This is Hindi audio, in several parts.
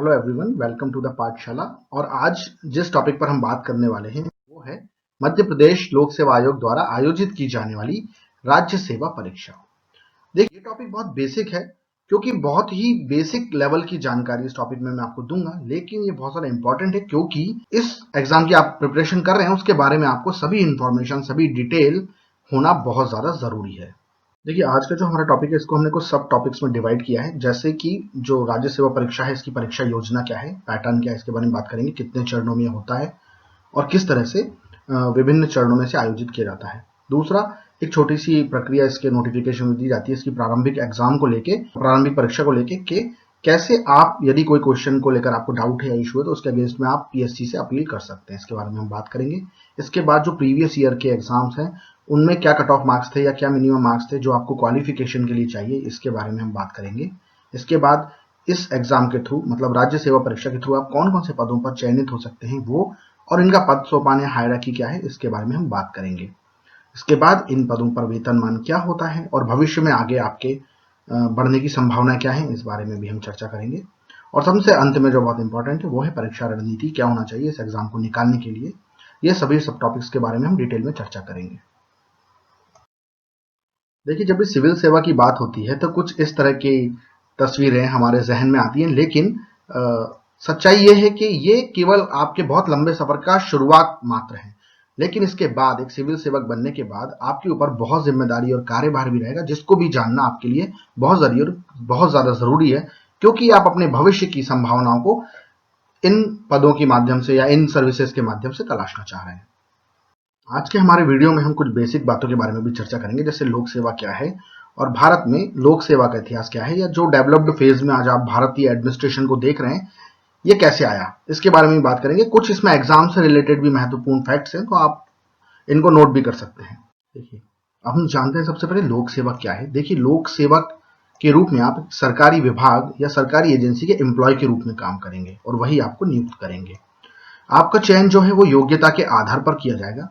Hello everyone, welcome to the Pathshala. और आज जिस टॉपिक पर हम बात करने वाले हैं वो है मध्य प्रदेश लोक सेवा आयोग द्वारा आयोजित की जाने वाली राज्य सेवा परीक्षा। देखिए, ये टॉपिक बहुत बेसिक है क्योंकि बहुत ही बेसिक लेवल की जानकारी इस टॉपिक में मैं आपको दूंगा, लेकिन ये बहुत ज़्यादा इंपॉर्टेंट है क्योंकि इस एग्जाम की आप प्रिपरेशन कर रहे हैं उसके बारे में आपको सभी इंफॉर्मेशन, सभी डिटेल होना बहुत ज़्यादा ज़रूरी है। देखिए, आज का जो हमारा टॉपिक है इसको हमने कुछ सब टॉपिक्स में डिवाइड किया है, जैसे कि जो राज्य सेवा परीक्षा है इसकी परीक्षा योजना क्या है, पैटर्न क्या है, इसके बारे में बात करेंगे, कितने चरणों में होता है और किस तरह से विभिन्न चरणों में से आयोजित किया जाता है। दूसरा, एक छोटी सी प्रक्रिया इसके नोटिफिकेशन में दी जाती है इसकी प्रारंभिक एग्जाम को लेके, प्रारंभिक परीक्षा को लेके कि कैसे आप यदि कोई क्वेश्चन को लेकर आपको डाउट है या इशू है तो उसके अगेंस्ट में आप पीएससी से अपील कर सकते हैं। इसके बारे में हम बात करेंगे। इसके बाद जो प्रीवियस ईयर के एग्जाम्स हैं उनमें क्या कट ऑफ मार्क्स थे या क्या मिनिमम मार्क्स थे जो आपको क्वालिफिकेशन के लिए चाहिए, इसके बारे में हम बात करेंगे। इसके बाद इस एग्जाम के थ्रू, मतलब राज्य सेवा परीक्षा के थ्रू, आप कौन कौन से पदों पर चयनित हो सकते हैं वो, और इनका पद सोपान या हायरार्की क्या है, इसके बारे में हम बात करेंगे। इसके बाद इन पदों पर वेतनमान क्या होता है और भविष्य में आगे आपके बढ़ने की संभावना क्या है, इस बारे में भी हम चर्चा करेंगे। और सबसे अंत में जो बहुत इंपॉर्टेंट है वो है परीक्षा रणनीति, क्या होना चाहिए इस एग्जाम को निकालने के लिए। ये सभी सब टॉपिक्स के बारे में हम डिटेल में चर्चा करेंगे। देखिए, जब भी सिविल सेवा की बात होती है तो कुछ इस तरह की तस्वीरें हमारे जहन में आती हैं, लेकिन सच्चाई ये है कि ये केवल आपके बहुत लंबे सफर का शुरुआत मात्र है। लेकिन इसके बाद एक सिविल सेवक बनने के बाद आपके ऊपर बहुत जिम्मेदारी और कार्यभार भी रहेगा, जिसको भी जानना आपके लिए बहुत ज्यादा जरूरी है, क्योंकि आप अपने भविष्य की संभावनाओं को इन पदों के माध्यम से या इन सर्विसेज के माध्यम से तलाशना चाह रहे हैं। आज के हमारे वीडियो में हम कुछ बेसिक बातों के बारे में भी चर्चा करेंगे, जैसे लोक सेवा क्या है और भारत में लोक सेवा का इतिहास क्या है, या जो डेवलप्ड फेज में आज आप भारतीय एडमिनिस्ट्रेशन को देख रहे हैं ये कैसे आया, इसके बारे में भी बात करेंगे। कुछ इसमें एग्जाम से रिलेटेड भी महत्वपूर्ण फैक्ट्स हैं तो आप इनको नोट भी कर सकते हैं। देखिए, अब हम जानते हैं सबसे पहले लोक सेवक क्या है। देखिए, लोक सेवक के रूप में आप सरकारी विभाग या सरकारी एजेंसी के एम्प्लॉय के रूप में काम करेंगे और वही आपको नियुक्त करेंगे। आपका चयन जो है वो योग्यता के आधार पर किया जाएगा,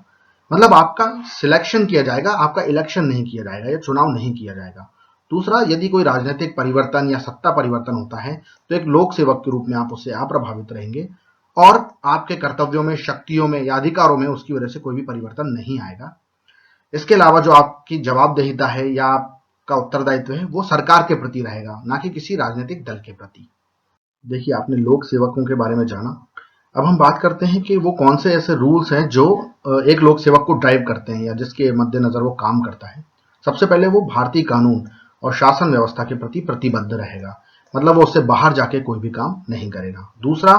मतलब आपका सिलेक्शन किया जाएगा, आपका इलेक्शन नहीं किया जाएगा या चुनाव नहीं किया जाएगा। दूसरा, यदि कोई राजनीतिक परिवर्तन या सत्ता परिवर्तन होता है तो एक लोक सेवक के रूप में आप उससे अप्रभावित रहेंगे और आपके कर्तव्यों में, शक्तियों में या अधिकारों में उसकी वजह से कोई भी परिवर्तन नहीं आएगा। इसके अलावा जो आपकी जवाबदेहिता है या आपका उत्तरदायित्व है वो सरकार के प्रति रहेगा, ना कि किसी राजनीतिक दल के प्रति। देखिए, आपने लोक सेवकों के बारे में जाना। अब हम बात करते हैं कि वो कौन से ऐसे रूल्स हैं जो एक लोक सेवक को ड्राइव करते हैं या जिसके मद्देनजर वो काम करता है। सबसे पहले वो भारतीय कानून और शासन व्यवस्था के प्रति प्रतिबद्ध रहेगा, मतलब वो उससे बाहर जाके कोई भी काम नहीं करेगा। दूसरा,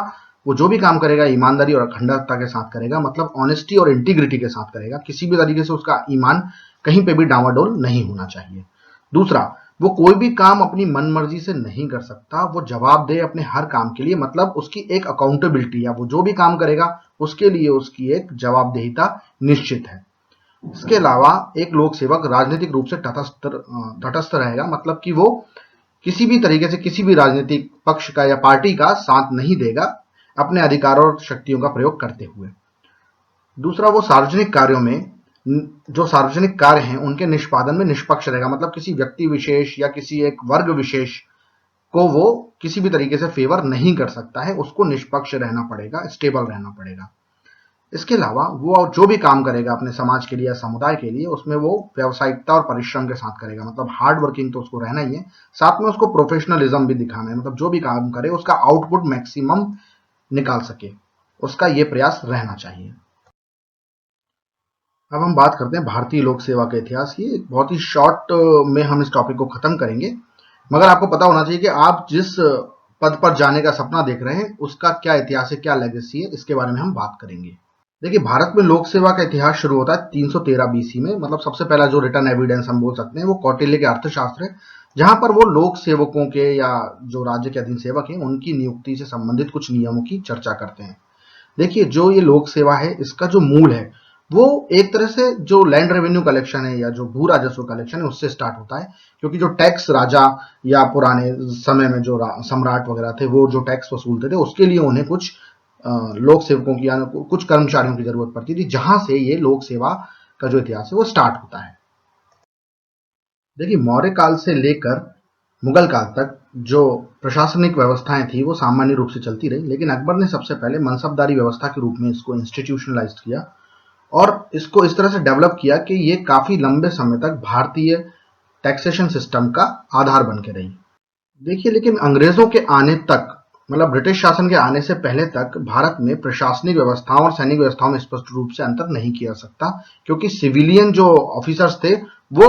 वो जो भी काम करेगा ईमानदारी और अखंडता के साथ करेगा, मतलब ऑनेस्टी और इंटीग्रिटी के साथ करेगा। किसी भी तरीके से उसका ईमान कहीं पे भी डावाडोल नहीं होना चाहिए। दूसरा, वो कोई भी काम अपनी मनमर्जी से नहीं कर सकता, वो जवाबदेह अपने हर काम के लिए, मतलब उसकी एक अकाउंटेबिलिटी, या वो जो भी काम करेगा उसके लिए उसकी एक जवाबदेहिता निश्चित है। इसके अलावा एक लोक सेवक राजनीतिक रूप से तटस्थ रहेगा, मतलब कि वो किसी भी तरीके से किसी भी राजनीतिक पक्ष का या पार्टी का साथ नहीं देगा अपने अधिकारों और शक्तियों का प्रयोग करते हुए। दूसरा, वो सार्वजनिक कार्यों में, जो सार्वजनिक कार्य हैं उनके निष्पादन में निष्पक्ष रहेगा, मतलब किसी व्यक्ति विशेष या किसी एक वर्ग विशेष को वो किसी भी तरीके से फेवर नहीं कर सकता है, उसको निष्पक्ष रहना पड़ेगा, स्टेबल रहना पड़ेगा। इसके अलावा वो जो भी काम करेगा अपने समाज के लिए या समुदाय के लिए उसमें वो व्यावसायिकता और परिश्रम के साथ करेगा, मतलब हार्ड वर्किंग तो उसको रहना ही है, साथ में उसको प्रोफेशनलिज्म भी दिखाना है, मतलब जो भी काम करे उसका आउटपुट मैक्सिमम निकाल सके, उसका ये प्रयास रहना चाहिए। अब हम बात करते हैं भारतीय लोक सेवा के इतिहास की। बहुत ही शॉर्ट में हम इस टॉपिक को खत्म करेंगे, मगर आपको पता होना चाहिए कि आप जिस पद पर जाने का सपना देख रहे हैं उसका क्या इतिहास है, क्या लेगेसी है, इसके बारे में हम बात करेंगे। देखिए, भारत में लोक सेवा का इतिहास शुरू होता है 313 बीसी में, मतलब सबसे पहला जो रिटर्न एविडेंस हम बोल सकते हैं वो कौटिल्य के अर्थशास्त्र है, जहां पर वो लोक सेवकों के या जो राज्य के अधीन सेवक हैं उनकी नियुक्ति से संबंधित कुछ नियमों की चर्चा करते हैं। देखिए, जो ये लोक सेवा है इसका जो मूल है वो एक तरह से जो लैंड रेवेन्यू कलेक्शन है या जो भू राजस्व कलेक्शन है उससे स्टार्ट होता है, क्योंकि जो टैक्स राजा या पुराने समय में जो सम्राट वगैरह थे वो जो टैक्स वसूलते थे उसके लिए उन्हें कुछ लोक सेवकों की या कुछ कर्मचारियों की जरूरत पड़ती थी, जहां से ये लोक सेवा का जो इतिहास है वो स्टार्ट होता है। देखिए, मौर्य काल से लेकर मुगल काल तक जो प्रशासनिक व्यवस्थाएं थी वो सामान्य रूप से चलती रही, लेकिन अकबर ने सबसे पहले मनसबदारी व्यवस्था के रूप में इसको इंस्टीट्यूशनलाइज किया और इसको इस तरह से डेवलप किया कि ये काफी लंबे समय तक भारतीय टैक्सेशन सिस्टम का आधार बन के रही। देखिए, लेकिन अंग्रेजों के आने तक, मतलब ब्रिटिश शासन के आने से पहले तक भारत में प्रशासनिक व्यवस्थाओं और सैनिक व्यवस्थाओं में स्पष्ट रूप से अंतर नहीं किया सकता, क्योंकि सिविलियन जो ऑफिसर्स थे वो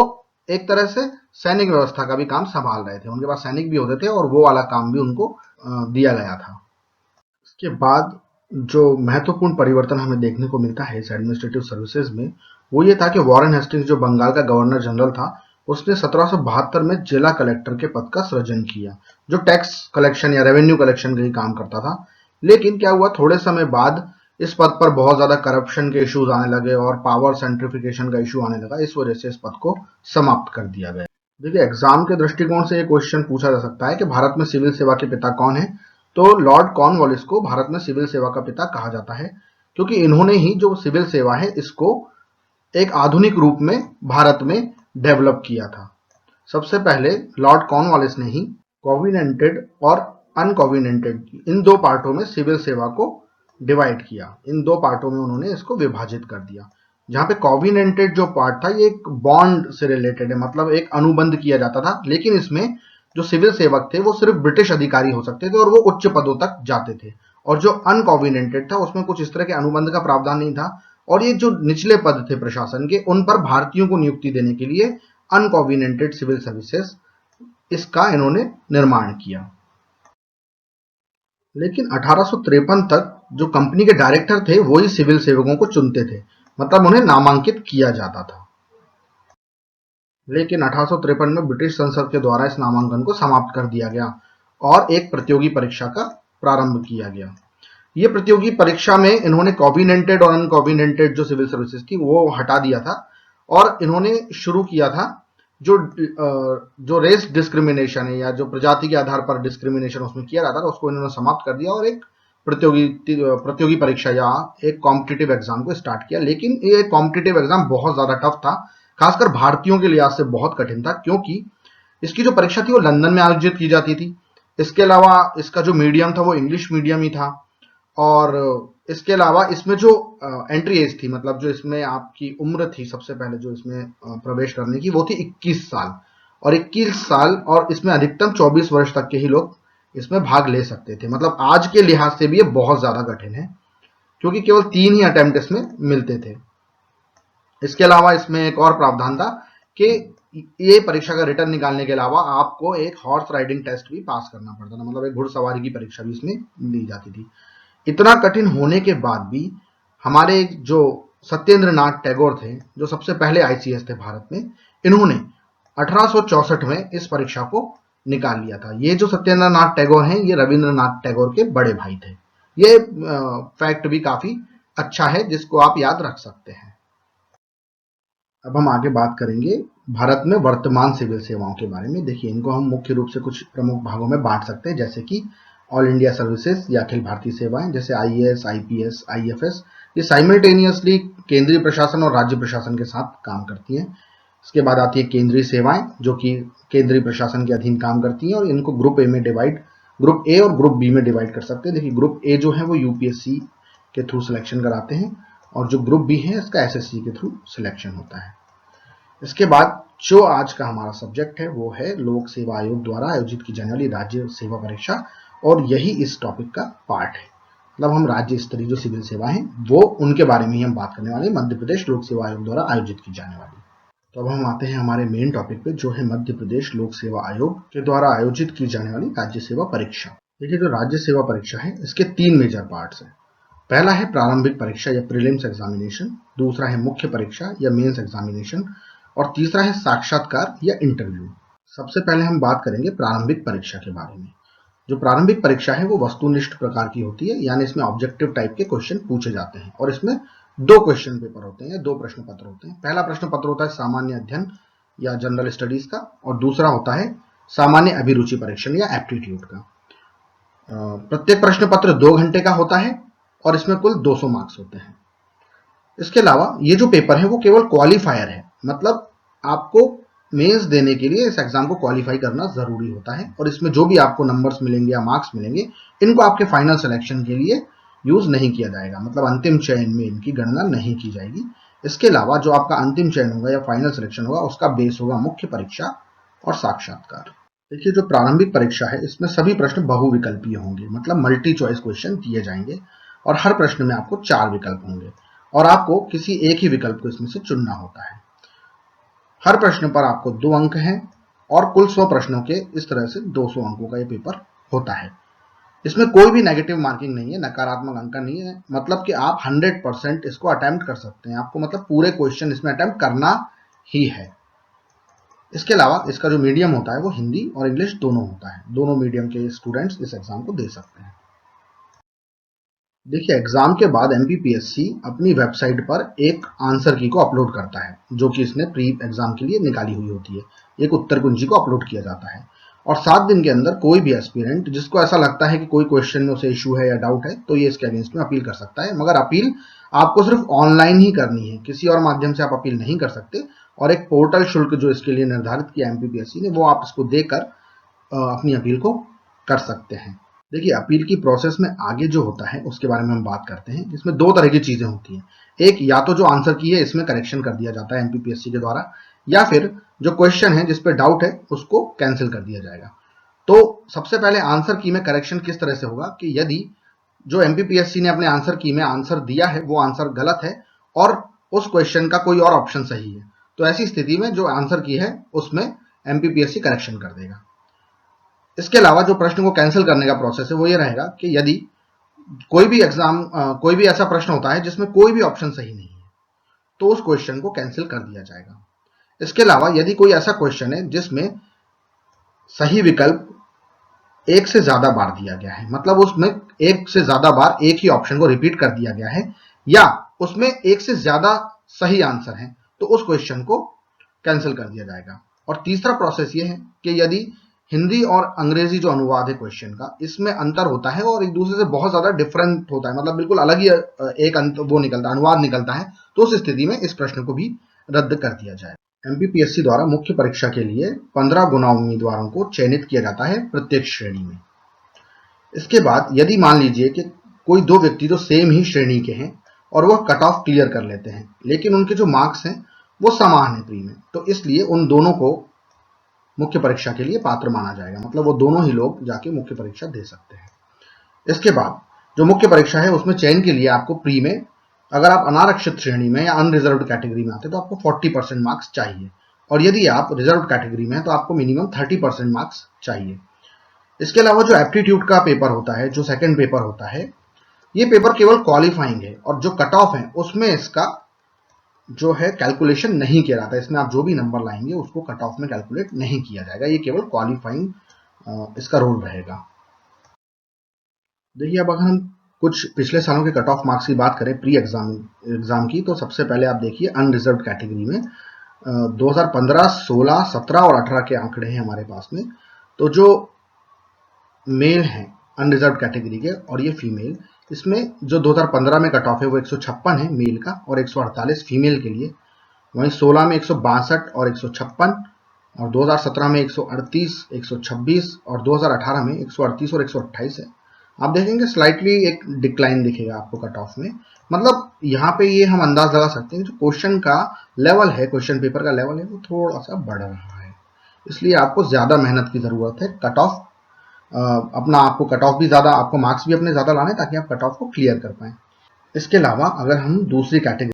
एक तरह से सैनिक व्यवस्था का भी काम संभाल रहे थे। उनके पास सैनिक भी होते थे और वो वाला काम भी उनको दिया गया था। इसके बाद जो महत्वपूर्ण परिवर्तन हमें देखने को मिलता है इस एडमिनिस्ट्रेटिव सर्विसेज में, वो ये था कि वॉरेन हेस्टिंग्स जो बंगाल का गवर्नर जनरल था, उसने 1772 में जिला कलेक्टर के पद का सृजन किया, जो टैक्स कलेक्शन या रेवेन्यू कलेक्शन का ही काम करता था। लेकिन क्या हुआ, थोड़े समय बाद इस पद पर बहुत ज्यादा करप्शन के इश्यूज आने लगे और पावर सेंट्रिफिकेशन का इशू आने लगा। इस वजह से इस पद को समाप्त कर दिया गया। देखिए, एग्जाम के दृष्टिकोण से ये क्वेश्चन पूछा जा सकता है कि भारत में सिविल सेवा के पिता कौन है। तो लॉर्ड कॉर्नवालिस को भारत में सिविल सेवा का पिता कहा जाता है, क्योंकि इन्होंने ही जो सिविल सेवा है इसको एक आधुनिक रूप में भारत में डेवलप किया था। सबसे पहले लॉर्ड कॉर्नवालिस ने ही कोविनेंटेड और अनकोविनेंटेड इन दो पार्टों में सिविल सेवा को डिवाइड किया। इन दो पार्टों में उन्होंने इसको विभाजित कर दिया। जहां पे कोविनेंटेड जो पार्ट था ये एक बॉन्ड से रिलेटेड है, मतलब एक अनुबंध किया जाता था, लेकिन इसमें जो सिविल सेवक थे वो सिर्फ ब्रिटिश अधिकारी हो सकते थे और वो उच्च पदों तक जाते थे। और जो अनकोविनेंटेड था उसमें कुछ इस तरह के अनुबंध का प्रावधान नहीं था, और ये जो निचले पद थे प्रशासन के, उन पर भारतीयों को नियुक्ति देने के लिए अनकोविनेंटेड सिविल सर्विसेज, इसका इन्होंने निर्माण किया। लेकिन 1853 तक जो कंपनी के डायरेक्टर थे वो ही सिविल सेवकों को चुनते थे, मतलब उन्हें नामांकित किया जाता था। लेकिन 1853 में ब्रिटिश संसद के द्वारा इस नामांकन को समाप्त कर दिया गया और एक प्रतियोगी परीक्षा का प्रारंभ किया गया। ये प्रतियोगी परीक्षा में इन्होंने कोविनेंटेड और अनकोविनेंटेड जो सिविल सर्विसेज थी वो हटा दिया था और इन्होंने शुरू किया था जो रेस डिस्क्रिमिनेशन है या जो प्रजाति के आधार पर डिस्क्रिमिनेशन उसमें किया जाता था, उसको इन्होंने समाप्त कर दिया और एक प्रतियोगी परीक्षा या एक कॉम्पिटिटिव एग्जाम को स्टार्ट किया। लेकिन ये कॉम्पिटिटिव एग्जाम बहुत ज्यादा टफ था, खासकर भारतीयों के लिहाज से बहुत कठिन था, क्योंकि इसकी जो परीक्षा थी वो लंदन में आयोजित की जाती थी। इसके अलावा इसका जो मीडियम था वो इंग्लिश मीडियम ही था, और इसके अलावा इसमें जो एंट्री एज थी, मतलब जो इसमें आपकी उम्र थी सबसे पहले जो इसमें प्रवेश करने की, वो थी 21 साल। और 21 साल और इसमें अधिकतम 24 वर्ष तक के ही लोग इसमें भाग ले सकते थे। मतलब आज के लिहाज से भी ये बहुत ज्यादा कठिन है, क्योंकि केवल 3 ही अटेम्प्ट इसमें मिलते थे। इसके अलावा इसमें एक और प्रावधान था कि ये परीक्षा का रिटर्न निकालने के अलावा आपको एक हॉर्स राइडिंग टेस्ट भी पास करना पड़ता था, मतलब एक घुड़सवारी की परीक्षा भी इसमें दी जाती थी। इतना कठिन होने के बाद भी हमारे जो सत्येंद्र नाथ टैगोर थे, जो सबसे पहले आईसीएस थे भारत में, इन्होंने 1864 में इस परीक्षा को निकाल लिया था। ये जो सत्येंद्र नाथ टैगोर हैं ये रविंद्रनाथ टैगोर के बड़े भाई थे। ये फैक्ट भी काफी अच्छा है जिसको आप याद रख सकते हैं। अब हम आगे बात करेंगे भारत में वर्तमान सिविल सेवाओं के बारे में। देखिए, इनको हम मुख्य रूप से कुछ प्रमुख भागों में बांट सकते हैं, जैसे कि ऑल इंडिया सर्विसेज या अखिल भारतीय सेवाएं, जैसे आईएएस, आईपीएस, आईएफएस, ये साइमल्टेनियसली केंद्रीय प्रशासन और राज्य प्रशासन के साथ काम करती हैं। इसके बाद आती है केंद्रीय सेवाएं, जो कि केंद्रीय प्रशासन के अधीन काम करती हैं, और इनको ग्रुप ए और ग्रुप बी में डिवाइड कर सकते हैं। देखिए, ग्रुप ए जो है वो यूपीएससी के थ्रू सिलेक्शन कराते हैं, और जो ग्रुप बी है इसका एसएससी के थ्रू सिलेक्शन होता है। इसके बाद जो आज का हमारा सब्जेक्ट है वो है लोक सेवा आयोग द्वारा आयोजित की जाने वाली राज्य सेवा परीक्षा, और यही इस टॉपिक का पार्ट है। मतलब हम राज्य स्तरीय जो सिविल सेवा है वो उनके बारे में ही हम बात करने वाले हैं, मध्य प्रदेश लोक सेवा आयोग द्वारा आयोजित की जाने वाली। तो अब हम आते हैं हमारे मेन टॉपिक पे, जो है मध्य प्रदेश लोक सेवा आयोग के द्वारा आयोजित की जाने वाली राज्य सेवा परीक्षा। देखिए, जो राज्य सेवा परीक्षा है इसके 3 मेजर पार्ट्स हैं। पहला है प्रारंभिक परीक्षा या प्रीलिम्स एग्जामिनेशन, दूसरा है मुख्य परीक्षा या मेंस एग्जामिनेशन, और तीसरा है साक्षात्कार या इंटरव्यू। सबसे पहले हम बात करेंगे प्रारंभिक परीक्षा के बारे में। जो प्रारंभिक परीक्षा है वो वस्तुनिष्ठ प्रकार की होती है, यानी इसमें ऑब्जेक्टिव टाइप के क्वेश्चन पूछे जाते हैं, और इसमें 2 क्वेश्चन पेपर होते हैं, 2 प्रश्न पत्र होते हैं। पहला प्रश्न पत्र होता है सामान्य अध्ययन या जनरल स्टडीज का, और दूसरा होता है सामान्य अभिरुचि परीक्षण या एप्टीट्यूड का। प्रत्येक प्रश्न पत्र 2 घंटे का होता है और इसमें कुल 200 मार्क्स होते हैं। इसके अलावा ये जो पेपर है वो केवल क्वालिफायर है, मतलब आपको मेंस देने के लिए इस एग्जाम को क्वालिफाई करना जरूरी होता है, और इसमें जो भी आपको नंबर्स मिलेंगे या मार्क्स मिलेंगे, इनको आपके फाइनल सिलेक्शन के लिए यूज नहीं किया जाएगा, मतलब अंतिम चयन में इनकी गणना नहीं की जाएगी। इसके अलावा जो आपका अंतिम चयन होगा या फाइनल सिलेक्शन होगा, उसका बेस होगा मुख्य परीक्षा और साक्षात्कार। देखिए, जो प्रारंभिक परीक्षा है इसमें सभी प्रश्न बहुविकल्पीय होंगे, मतलब मल्टी चॉइस क्वेश्चन दिए जाएंगे, और हर प्रश्न में आपको 4 विकल्प होंगे और आपको किसी एक ही विकल्प को इसमें से चुनना होता है। हर प्रश्न पर आपको 2 अंक हैं और कुल 100 प्रश्नों के इस तरह से 200 अंकों का ये पेपर होता है। इसमें कोई भी नेगेटिव मार्किंग नहीं है, नकारात्मक अंक नहीं है, मतलब कि आप 100% इसको अटेम्प्ट कर सकते हैं। आपको मतलब पूरे क्वेश्चन इसमें अटेम्प्ट करना ही है। इसके अलावा इसका जो मीडियम होता है वो हिंदी और इंग्लिश दोनों होता है। दोनों मीडियम के स्टूडेंट्स इस एग्जाम को दे सकते हैं। देखिए, एग्जाम के बाद एमपीपीएससी अपनी वेबसाइट पर एक आंसर की को अपलोड करता है, जो कि इसने प्री एग्जाम के लिए निकाली हुई होती है। एक उत्तर कुंजी को अपलोड किया जाता है और 7 दिन के अंदर कोई भी एस्पिरेंट जिसको ऐसा लगता है कि कोई क्वेश्चन में उसे इशू है या डाउट है, तो ये इसके अगेंस्ट में अपील कर सकता है। मगर अपील आपको सिर्फ ऑनलाइन ही करनी है, किसी और माध्यम से आप अपील नहीं कर सकते। और एक पोर्टल शुल्क जो इसके लिए निर्धारित किया एमपीपीएससी ने, वो आप इसको देकर अपनी अपील को कर सकते हैं। देखिए, अपील की प्रोसेस में आगे जो होता है उसके बारे में हम बात करते हैं। इसमें 2 तरह की चीजें होती हैं। एक, या तो जो आंसर की है इसमें करेक्शन कर दिया जाता है एमपीपीएससी के द्वारा, या फिर जो क्वेश्चन है जिस पे डाउट है उसको कैंसिल कर दिया जाएगा। तो सबसे पहले आंसर की में करेक्शन किस तरह से होगा कि यदि जो एमपीपीएससी ने अपने आंसर की में आंसर दिया है वो आंसर गलत है और उस क्वेश्चन का कोई और ऑप्शन सही है, तो ऐसी स्थिति में जो आंसर की है उसमें एमपीपीएससी करेक्शन कर देगा। इसके अलावा जो प्रश्न को कैंसिल करने का प्रोसेस है वो ये रहेगा कि यदि कोई भी ऐसा प्रश्न होता है जिसमें कोई भी ऑप्शन सही नहीं है, तो उस क्वेश्चन को कैंसिल कर दिया जाएगा। इसके अलावा यदि कोई ऐसा क्वेश्चन है जिसमें सही विकल्प एक से ज्यादा बार दिया गया है, मतलब उसमें एक से ज्यादा बार एक ही ऑप्शन को रिपीट कर दिया गया है, या उसमें एक से ज्यादा सही आंसर है, तो उस क्वेश्चन को कैंसिल कर दिया जाएगा। और तीसरा प्रोसेस ये है कि यदि हिंदी और अंग्रेजी जो अनुवाद है क्वेश्चन का, इसमें अंतर होता है और एक दूसरे से बहुत ज्यादा डिफरेंट होता है, मतलब बिल्कुल अलग ही एक वो निकलता है, अनुवाद निकलता है, तो उस स्थिति में इस प्रश्न को भी रद्द कर दिया जाए। एमपीपीएससी द्वारा मुख्य परीक्षा के लिए 15 गुना उम्मीदवारों को चयनित किया जाता है प्रत्येक श्रेणी में। इसके बाद यदि मान लीजिए कि कोई 2 व्यक्ति जो सेम ही श्रेणी के हैं और वह कट ऑफ क्लियर कर लेते हैं, लेकिन उनके जो मार्क्स हैं वो समान है प्री में, तो इसलिए उन दोनों को मुख्य परीक्षा के लिए पात्र माना जाएगा, मतलब वो दोनों ही लोग जाके मुख्य परीक्षा दे सकते हैं। इसके बाद जो मुख्य परीक्षा है उसमें चयन के लिए आपको प्री में, अगर आप अनारक्षित श्रेणी में या अनरिजर्व्ड कैटेगरी में आते हैं तो आपको 40% मार्क्स चाहिए, और यदि आप रिजर्व कैटेगरी में हैं तो आपको मिनिमम 30% मार्क्स चाहिए। इसके अलावा जो एप्टीट्यूड का पेपर होता है, जो सेकंड पेपर होता है, ये पेपर केवल क्वालिफाइंग है और जो कट ऑफ है उसमें इसका जो है कैलकुलेशन नहीं किया जाता है। इसमें आप जो भी नंबर लाएंगे उसको कट ऑफ में कैलकुलेट नहीं किया जाएगा, ये केवल क्वालिफाइंग इसका रोल रहेगा। देखिए, अब अगर हम कुछ पिछले सालों के कट ऑफ मार्क्स की बात करें प्री एग्जाम की, तो सबसे पहले आप देखिए अनरिजर्व कैटेगरी में 2015, 16, 17 और 18 के आंकड़े हैं हमारे पास में। तो जो मेल हैं अनरिजर्व कैटेगरी के और ये फीमेल, इसमें जो 2015 में कट ऑफ है वो 156 है मेल का और 148 फीमेल के लिए। वहीं 16 में 162 और 156, और 2017 में 138, 126 और 2018 में 138 और 128 है। आप देखेंगे स्लाइटली एक डिक्लाइन दिखेगा आपको कट ऑफ में, मतलब यहाँ पे ये हम अंदाज लगा सकते हैं जो क्वेश्चन का लेवल है, क्वेश्चन पेपर का लेवल है, वो थोड़ा सा बढ़ रहा है। इसलिए आपको ज्यादा मेहनत की जरूरत है। कट ऑफ अपना आपको कट ऑफ भी ज्यादा, आपको मार्क्स भी अपने ज्यादा लाने ताकि आप कट ऑफ को क्लियर कर पाए। इसके अलावा अगर हम दूसरी कैटेगरी,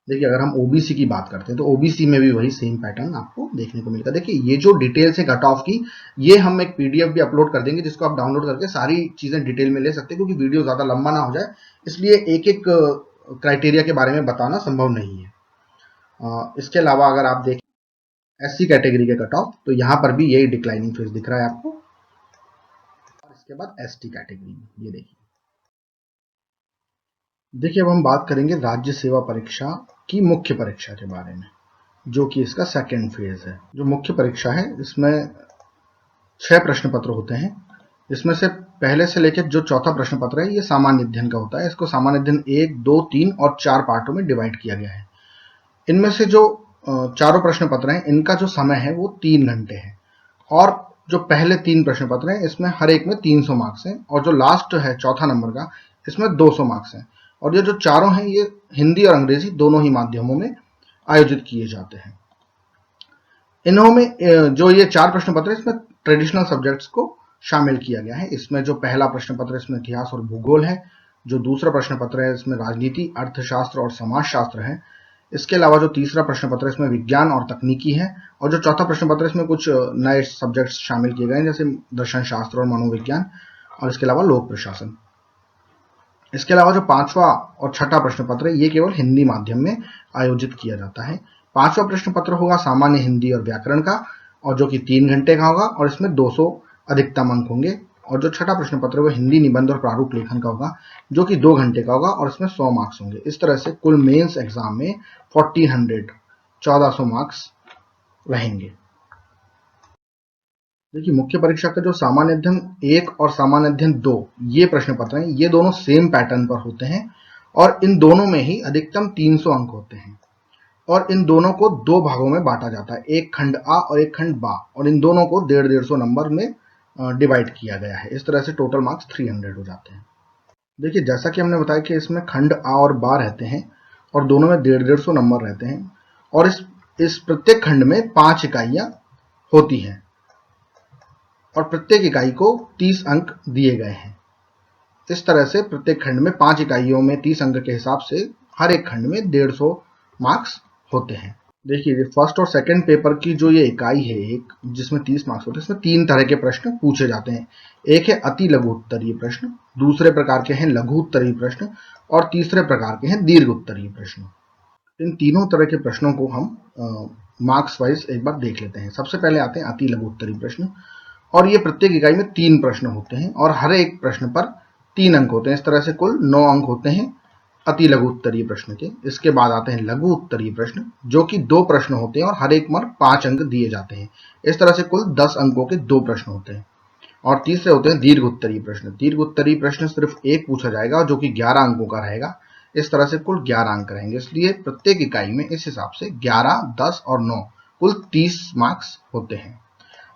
देखिए अगर हम ओबीसी की बात करते हैं तो ओबीसी में भी वही सेम पैटर्न आपको देखने को मिलेगा। देखिए ये जो डिटेल्स है कट ऑफ की, ये हम एक पीडीएफ भी अपलोड कर देंगे जिसको आप डाउनलोड करके सारी चीजें डिटेल में ले सकते हैं, क्योंकि वीडियो ज्यादा लंबा ना हो जाए, इसलिए एक एक क्राइटेरिया के बारे में बताना संभव नहीं है। इसके अलावा अगर आप देखें एससी कैटेगरी के कट ऑफ, तो यहाँ पर भी यही डिक्लाइनिंग फेज दिख रहा है आपको। और इसके बाद एसटी कैटेगरी, ये देखिए अब हम बात करेंगे राज्य सेवा परीक्षा की मुख्य परीक्षा के बारे में, जो कि इसका सेकेंड फेज है। जो मुख्य परीक्षा है इसमें 6 प्रश्न पत्र होते हैं। इसमें से पहले से लेकर जो चौथा प्रश्न पत्र है ये सामान्य अध्ययन का होता है। इसको सामान्य अध्ययन 1, 2, 3 और 4 पार्टों में डिवाइड किया गया है। इनमें से जो चारों प्रश्न पत्र हैं इनका जो समय है वो 3 घंटे है, और जो पहले 3 प्रश्न पत्र हैं इसमें हर एक में 300 मार्क्स हैं, और जो लास्ट है चौथा नंबर का इसमें 200 मार्क्स हैं। और ये जो चारों हैं ये हिंदी और अंग्रेजी दोनों ही माध्यमों में आयोजित किए जाते हैं। इनमें जो ये 4 प्रश्न पत्र इसमें ट्रेडिशनल सब्जेक्ट्स को शामिल किया गया है। इसमें जो पहला प्रश्न पत्र इसमें इतिहास और भूगोल है, जो दूसरा प्रश्न पत्र है इसमें राजनीति, अर्थशास्त्र और समाजशास्त्र है। इसके अलावा जो तीसरा प्रश्न पत्र इसमें विज्ञान और तकनीकी है, और जो चौथा प्रश्न पत्र इसमें कुछ नए सब्जेक्ट्स शामिल किए गए हैं जैसे दर्शन शास्त्र और मनोविज्ञान, और इसके अलावा लोक प्रशासन। इसके अलावा जो पांचवा और छठा प्रश्न पत्र है ये केवल हिंदी माध्यम में आयोजित किया जाता है। पांचवा प्रश्न पत्र होगा सामान्य हिंदी और व्याकरण का, और जो कि 3 घंटे का होगा, और इसमें 200 अधिकतम अंक होंगे। और जो छठा प्रश्न पत्र वो हिंदी निबंध और प्रारूप लेखन का होगा, जो कि 2 घंटे का होगा, और इसमें 100 मार्क्स होंगे। इस तरह से कुल मेंस एग्जाम में 1400 मार्क्स रहेंगे। देखिए, मुख्य परीक्षा का जो सामान्य अध्ययन 1 और सामान्य अध्ययन 2 ये प्रश्न पत्र हैं, ये दोनों सेम पैटर्न पर होते हैं, और इन दोनों में ही अधिकतम 300 अंक होते हैं, और इन दोनों को 2 भागों में बांटा जाता है, एक खंड आ और एक खंड बा, और इन दोनों को 150 नंबर में डिवाइड किया गया है। इस तरह से टोटल मार्क्स 300 हो जाते हैं। देखिए, जैसा कि हमने बताया कि इसमें खंड आ और बा रहते हैं, और दोनों में 150 नंबर रहते हैं, और इस प्रत्येक खंड में 5 इकाइयां होती हैं, और प्रत्येक इकाई को 30 अंक दिए गए हैं। इस तरह से प्रत्येक खंड में 5 इकाइयों में 30 अंक के हिसाब से हर एक खंड में 150 मार्क्स होते हैं। देखिए, फर्स्ट और सेकंड पेपर की जो ये इकाई है एक, जिसमें 30 मार्क्स होते हैं, इसमें 3 तरह के प्रश्न पूछे जाते हैं। एक है अति लघु उत्तरीय प्रश्न, दूसरे प्रकार के हैं लघु उत्तरीय प्रश्न, और तीसरे प्रकार के हैं दीर्घ उत्तरीय प्रश्न। इन तीनों तरह के प्रश्नों को हम मार्क्स वाइज एक बार देख लेते हैं। सबसे पहले आते हैं अति लघु उत्तरीय प्रश्न, और ये प्रत्येक इकाई में 3 प्रश्न होते हैं, और हर एक प्रश्न पर 3 अंक होते हैं। इस तरह से कुल 9 अंक होते हैं अति लघु उत्तरीय प्रश्न के। इसके बाद आते हैं लघु उत्तरीय प्रश्न, जो कि 2 प्रश्न होते हैं और हर एक पर 5 अंक दिए जाते हैं। इस तरह से कुल 10 अंकों के 2 प्रश्न होते हैं। और तीसरे होते हैं दीर्घ उत्तरीय प्रश्न। दीर्घ उत्तरीय प्रश्न सिर्फ एक पूछा जाएगा, जो कि 11 अंकों का रहेगा। इस तरह से कुल 11 अंक रहेंगे, इसलिए प्रत्येक इकाई में इस हिसाब से 11, 10 और 9 कुल 30 मार्क्स होते हैं।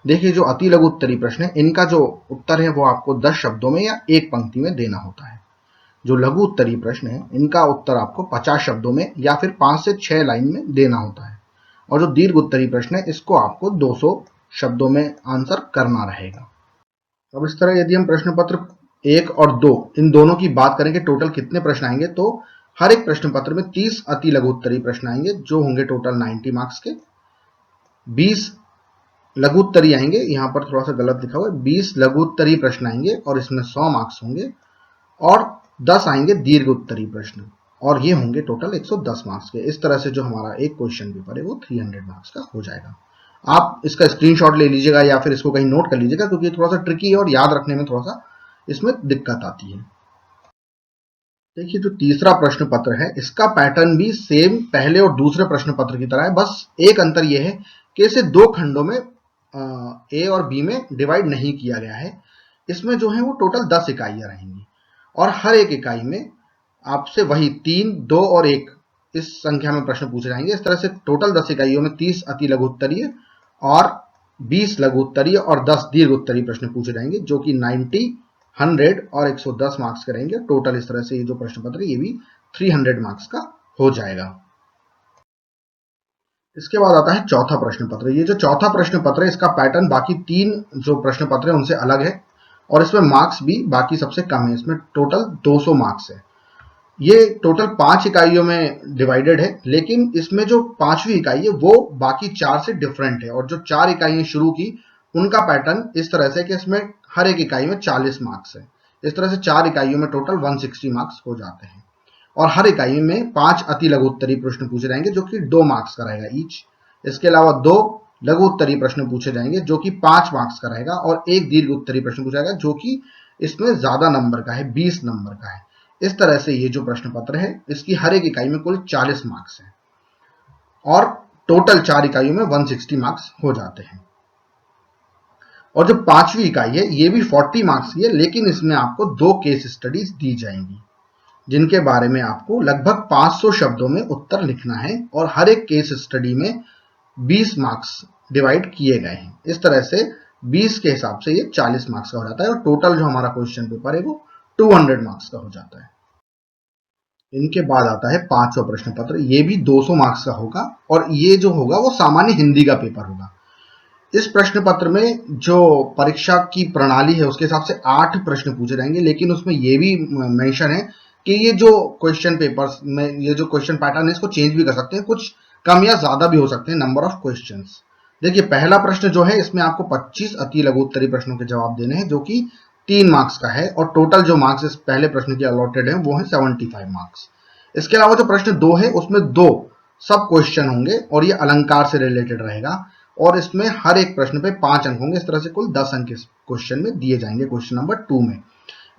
देखिए, जो अति लघु उत्तरीय प्रश्न है इनका जो उत्तर है वो आपको 10 शब्दों में या एक पंक्ति में देना होता है। जो लघु उत्तरीय प्रश्न है इनका उत्तर आपको 50 शब्दों में या फिर 5 से 6 लाइन में देना होता है, और जो दीर्घ उत्तरीय प्रश्न है इसको आपको 200 शब्दों में आंसर करना रहेगा। अब इस तरह यदि हम प्रश्न पत्र 1 और 2 इन दोनों की बात करें कि टोटल कितने प्रश्न आएंगे, तो हर एक प्रश्न पत्र में 30 अति लघु उत्तरीय प्रश्न आएंगे, जो होंगे टोटल 90 मार्क्स के। 20 लघु उत्तरीय आएंगे, यहाँ पर थोड़ा सा गलत लिखा हुआ है, 20 लघु उत्तरीय प्रश्न आएंगे और इसमें 100 मार्क्स होंगे, और 10 आएंगे दीर्घ उत्तरीय प्रश्न, और ये होंगे टोटल 110 मार्क्स के। इस तरह से जो हमारा एक क्वेश्चन पेपर है वो 300 मार्क्स का हो जाएगा। आप इसका स्क्रीनशॉट ले लीजिएगा या फिर इसको कहीं नोट कर लीजिएगा, क्योंकि थोड़ा सा ट्रिकी है और याद रखने में थोड़ा सा इसमें दिक्कत आती है। देखिए, जो तीसरा प्रश्न पत्र है इसका पैटर्न भी सेम पहले और दूसरे प्रश्न पत्र की तरह है, बस एक अंतर यह है कि इसे 2 खंडों में ए और बी में डिवाइड नहीं किया गया है। इसमें जो है वो टोटल 10 इकाइयां रहेंगी, और हर एक इकाई में आपसे वही 3, 2 और 1 इस संख्या में प्रश्न पूछे जाएंगे। इस तरह से टोटल 10 इकाइयों में 30 अति लघु उत्तरीय और 20 लघु उत्तरीय और 10 दीर्घ उत्तरीय प्रश्न पूछे जाएंगे, जो कि 90, 100 और 110 मार्क्स के रहेंगे। टोटल इस तरह से ये जो प्रश्न पत्र है ये भी 300 मार्क्स का हो जाएगा। इसके बाद आता है चौथा प्रश्न पत्र। ये जो चौथा प्रश्न पत्र है इसका पैटर्न बाकी 3 जो प्रश्न पत्र है उनसे अलग है, और इसमें मार्क्स भी बाकी सबसे कम है। इसमें टोटल 200 मार्क्स है। ये टोटल 5 इकाइयों में डिवाइडेड है, लेकिन इसमें जो 5वीं इकाई है वो बाकी 4 से डिफरेंट है, और जो 4 इकाइयां शुरू की उनका पैटर्न इस तरह से कि इसमें हर एक इकाई में 40 मार्क्स है। इस तरह से 4 इकाइयों में टोटल 160 मार्क्स हो जाते हैं, और हर इकाई में 5 अति लघु उत्तरीय प्रश्न पूछे जाएंगे, जो कि 2 मार्क्स का रहेगा ईच। इसके अलावा 2 लघु उत्तरीय प्रश्न पूछे जाएंगे, जो कि 5 मार्क्स का रहेगा, और 1 दीर्घ उत्तरीय प्रश्न पूछा जाएगा, जो कि इसमें ज्यादा नंबर का है, 20 नंबर का है। इस तरह से ये जो प्रश्न पत्र है इसकी हर एक इकाई में कुल 40 मार्क्स है, और टोटल 4 इकाइयों में 160 मार्क्स हो जाते हैं। और जो 5वीं इकाई है ये भी 40 मार्क्स की है, लेकिन इसमें आपको 2 केस स्टडीज दी जाएंगी। जिनके बारे में आपको लगभग 500 शब्दों में उत्तर लिखना है और हर एक केस स्टडी में 20 मार्क्स डिवाइड किए गए हैं। इस तरह से 20 के हिसाब से ये 40 मार्क्स का हो जाता है और टोटल जो हमारा क्वेश्चन पेपर है वो 200 मार्क्स का हो जाता है। इनके बाद आता है 5वां प्रश्न पत्र। ये भी 200 मार्क्स का होगा और ये जो होगा वो सामान्य हिंदी का पेपर होगा। इस प्रश्न पत्र में जो परीक्षा की प्रणाली है उसके हिसाब से 8 प्रश्न पूछे जाएंगे, लेकिन उसमें ये भी मेंशन है कि ये जो क्वेश्चन पेपर्स में ये जो क्वेश्चन पैटर्न है इसको चेंज भी कर सकते हैं, कुछ कम या ज्यादा भी हो सकते हैं नंबर ऑफ क्वेश्चंस। देखिए पहला प्रश्न जो है इसमें आपको 25 अति लघु उत्तरीय प्रश्नों के जवाब देने हैं जो कि 3 मार्क्स का है और टोटल जो मार्क्स इस पहले प्रश्न के अलॉटेड है वो है 75 मार्क्स। इसके अलावा जो प्रश्न 2 है उसमें 2 सब क्वेश्चन होंगे और ये अलंकार से रिलेटेड रहेगा और इसमें हर एक प्रश्न पे 5 अंक होंगे। इस तरह से कुल 10 अंक इस क्वेश्चन में दिए जाएंगे क्वेश्चन नंबर 2 में।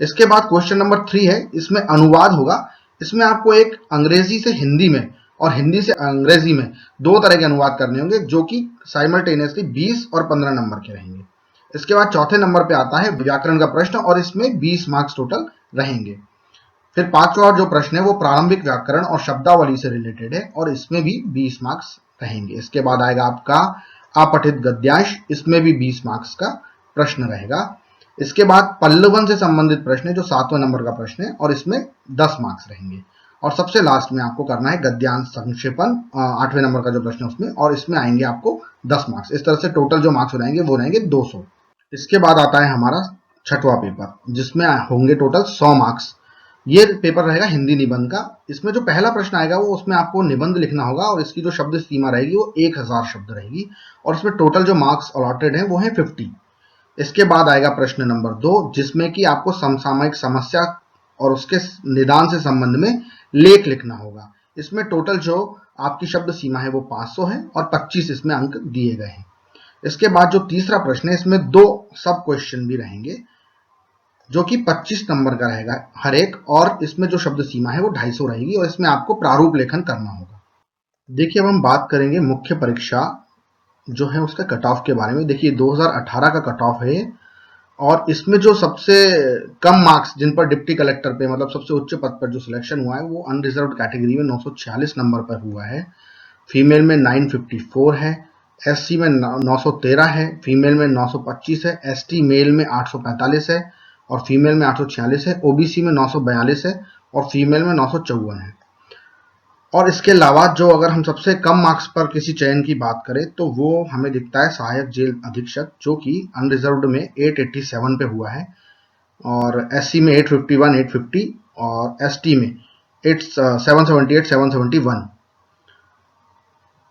इसके बाद क्वेश्चन नंबर 3 है, इसमें अनुवाद होगा। इसमें आपको एक अंग्रेजी से हिंदी में और हिंदी से अंग्रेजी में 2 तरह के अनुवाद करने होंगे जो कि साइमल्टेनियसली 20 और 15 नंबर के रहेंगे। इसके बाद चौथे नंबर पे आता है व्याकरण का प्रश्न और इसमें 20 मार्क्स टोटल रहेंगे। फिर 5वां जो प्रश्न है वो प्रारंभिक व्याकरण और शब्दावली से रिलेटेड है और इसमें भी 20 मार्क्स रहेंगे। इसके बाद आएगा आपका अपठित गद्यांश, इसमें भी 20 मार्क्स का प्रश्न रहेगा। इसके बाद पल्लवन से संबंधित प्रश्न है जो 7वें नंबर का प्रश्न है और इसमें 10 मार्क्स रहेंगे। और सबसे लास्ट में आपको करना है गद्यांश संक्षेपण 8वें नंबर का जो प्रश्न है उसमें, और इसमें आएंगे आपको 10 मार्क्स। इस तरह से टोटल जो मार्क्स रहेंगे वो रहेंगे 200। इसके बाद आता है हमारा 6वां पेपर जिसमें होंगे टोटल 100 मार्क्स। ये पेपर रहेगा हिंदी निबंध का। इसमें जो पहला प्रश्न आएगा वो उसमें आपको निबंध लिखना होगा और इसकी जो शब्द सीमा रहेगी वो 1000 शब्द रहेगी और इसमें टोटल जो मार्क्स अलॉटेड है वो है 50। इसके बाद आएगा प्रश्न नंबर 2 जिसमें कि आपको समसामयिक समस्या और उसके निदान से संबंध में लेख लिखना होगा। इसमें टोटल जो आपकी शब्द सीमा है वो 500 है और 25 इसमें अंक दिए गए हैं। इसके बाद जो तीसरा प्रश्न है इसमें 2 सब क्वेश्चन भी रहेंगे जो कि 25 नंबर का रहेगा हर एक, और इसमें जो शब्द सीमा है वो 250 रहेगी और इसमें आपको प्रारूप लेखन करना होगा। देखिए अब हम बात करेंगे मुख्य परीक्षा जो है उसका कट ऑफ के बारे में। देखिए 2018 का कट ऑफ है और इसमें जो सबसे कम मार्क्स जिन पर डिप्टी कलेक्टर पे मतलब सबसे उच्च पद पर जो सिलेक्शन हुआ है वो अनरिजर्व कैटेगरी में 946 नंबर पर हुआ है, फीमेल में 954 है, एससी में 913 है, फीमेल में 925 है, एसटी मेल में 845 है और फीमेल में 846 है, ओबीसी में 942 है और फीमेल में 954 है। और इसके अलावा जो अगर हम सबसे कम मार्क्स पर किसी चयन की बात करें तो वो हमें दिखता है सहायक जेल अधीक्षक जो कि अनरिजर्व्ड में 887 पे हुआ है और एससी में 851, 850 और एसटी में 778, 771।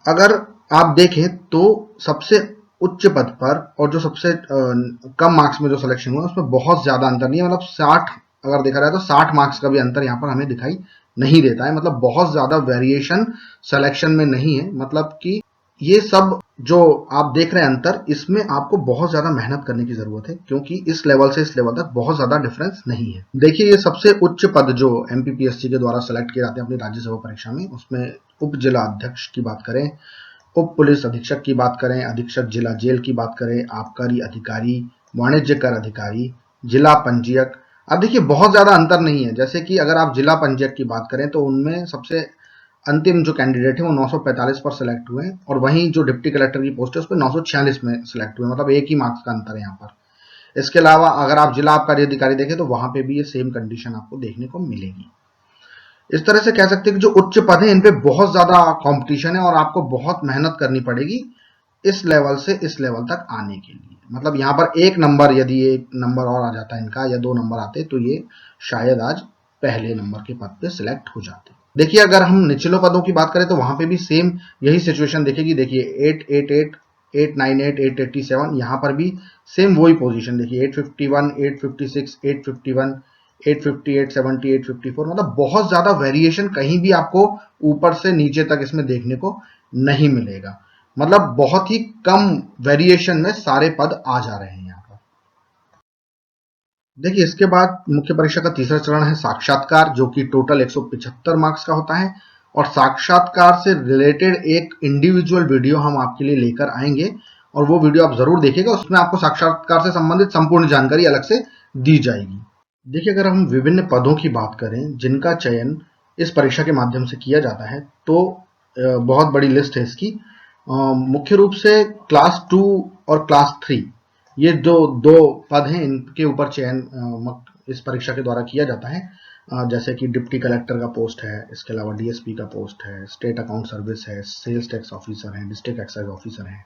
अगर आप देखें तो सबसे उच्च पद पर और जो सबसे कम मार्क्स में जो सिलेक्शन हुआ उसमें बहुत ज्यादा अंतर नहीं है, मतलब 60 अगर देखा जाए तो 60 मार्क्स का भी अंतर यहाँ पर हमें दिखाई नहीं देता है। मतलब बहुत ज्यादा वेरिएशन सिलेक्शन में नहीं है। मतलब कि ये सब जो आप देख रहे हैं अंतर, इसमें आपको बहुत ज्यादा मेहनत करने की जरूरत है क्योंकि इस लेवल से इस लेवल तक बहुत ज्यादा डिफरेंस नहीं है। देखिए ये सबसे उच्च पद जो एमपीपीएससी के द्वारा सेलेक्ट किए जाते हैं अपनी राज्यसभा परीक्षा में, उसमें उप जिला अध्यक्ष की बात करें, उप पुलिस अधीक्षक की बात करें, अधीक्षक जिला जेल की बात करें, आबकारी अधिकारी, वाणिज्य कर अधिकारी, जिला पंजीयक। अब देखिए बहुत ज्यादा अंतर नहीं है। जैसे कि अगर आप जिला पंजीयक की बात करें तो उनमें सबसे अंतिम जो कैंडिडेट है वो 945 पर सिलेक्ट हुए और वहीं जो डिप्टी कलेक्टर की पोस्ट है उस पर 946 में सिलेक्ट हुए, मतलब एक ही मार्क्स का अंतर है यहाँ पर। इसके अलावा अगर आप जिला आबकारी अधिकारी देखें तो वहां पे भी ये सेम कंडीशन आपको देखने को मिलेगी। इस तरह से कह सकते हैं कि जो उच्च पद है इन पे बहुत ज्यादा कंपटीशन है और आपको बहुत मेहनत करनी पड़ेगी इस लेवल से इस लेवल तक आने के लिए। मतलब यहाँ पर एक नंबर, यदि एक नंबर और आ जाता है इनका या 2 नंबर आते तो ये शायद आज पहले नंबर के पद पे सिलेक्ट हो जाते। देखिए अगर हम निचले पदों की बात करें तो वहां पे भी सेम यही सिचुएशन देखेगी। देखिए 888, 898, 887, यहाँ पर भी सेम वही पोजीशन। देखिए 851, 856, 851, 858, 70, 854, मतलब बहुत ज्यादा वेरिएशन कहीं भी आपको ऊपर से नीचे तक इसमें देखने को नहीं मिलेगा। मतलब बहुत ही कम वेरिएशन में सारे पद आ जा रहे हैं यहाँ पर। देखिए इसके बाद मुख्य परीक्षा का तीसरा चरण है साक्षात्कार, जो कि टोटल 175 मार्क्स का होता है और साक्षात्कार से रिलेटेड एक इंडिविजुअल वीडियो हम आपके लिए लेकर आएंगे और वो वीडियो आप जरूर देखिएगा। उसमें आपको साक्षात्कार से संबंधित संपूर्ण जानकारी अलग से दी जाएगी। देखिए, अगर हम विभिन्न पदों की बात करें जिनका चयन इस परीक्षा के माध्यम से किया जाता है, तो बहुत बड़ी लिस्ट है इसकी। मुख्य रूप से क्लास 2 और क्लास 3, ये जो दो पद हैं, इनके ऊपर चयन इस परीक्षा के द्वारा किया जाता है। जैसे कि डिप्टी कलेक्टर का पोस्ट है, इसके अलावा डीएसपी का पोस्ट है, स्टेट अकाउंट सर्विस है, सेल्स टैक्स ऑफिसर है, डिस्ट्रिक्ट एक्साइज ऑफिसर है।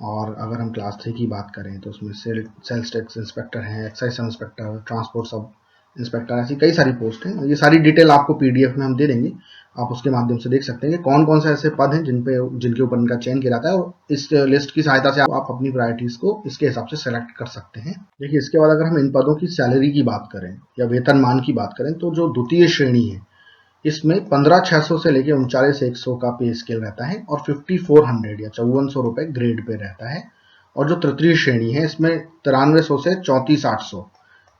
और अगर हम क्लास 3 की बात करें तो उसमें सेल्स टैक्स इंस्पेक्टर हैं, excise inspector, transport sub inspector, ऐसी कई सारी पोस्ट हैं। ये सारी डिटेल आपको पीडीएफ में हम दे देंगे, आप उसके माध्यम से देख सकते हैं कि कौन कौन से ऐसे पद हैं जिनके ऊपर इनका चयन किया जाता है, और इस लिस्ट की सहायता से आप अपनी प्रायोरिटीज को इसके हिसाब से सेलेक्ट कर सकते हैं। देखिए, इसके बाद अगर हम इन पदों की सैलरी की बात करें या वेतनमान की बात करें, तो जो द्वितीय श्रेणी है इसमें 15,600 से लेकर 39,100 का पे स्केल रहता है, और 5,400 या 5400 रुपए ग्रेड पे रहता है। और जो तृतीय श्रेणी है इसमें 9300 से 34,800